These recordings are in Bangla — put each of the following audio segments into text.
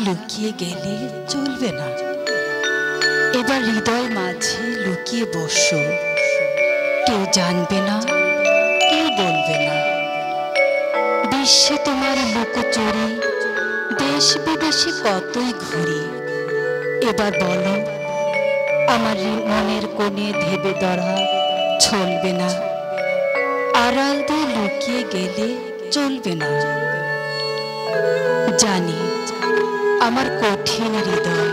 লুকিয়ে গেলে চলবে না। এবার হৃদয় মাঝে লুকিয়ে বসো, কেউ জানবে না, কেউ বলবে না। বিশ্বে তোমার লুকোচুরি, দেশ বিদেশে কতই ঘুরি। এবার বলো, আমার মনের কোণে ধেবে ধরা চলবে না। আড়াল দিয়ে লুকিয়ে গেলে চলবে না। জানি আমার কঠিন হৃদয়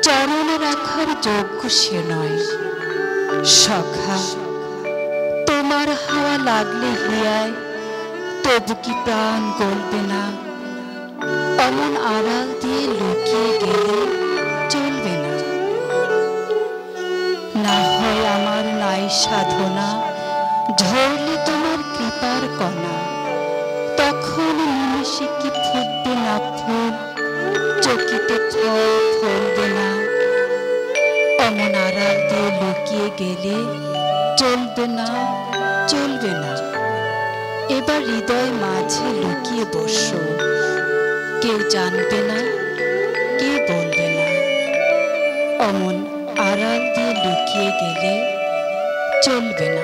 চরণে রাখার যোগ্য সে নয়। সখা, তোমার হাওয়া লাগলে হিয়ায় তবু কি প্রাণ গলবে না। অমন আড়াল দিয়ে লুকিয়ে গেলে চলবে না। না হয় আমার নাই সাধনা, ঝরলে তোমার কৃপার কণা। তখন নিমেষে কি ফুটবে না ফুল, চকিতে ফল ফলবে না। অমন আড়াল দিয়ে লুকিয়ে গেলে চলবে না, চলবে না। এবার হৃদয় মাঝে লুকিয়ে বসো, কেউ জানবে না, কেউ বলবে না। অমন আড়াল দিয়ে লুকিয়ে গেলে চলবে না।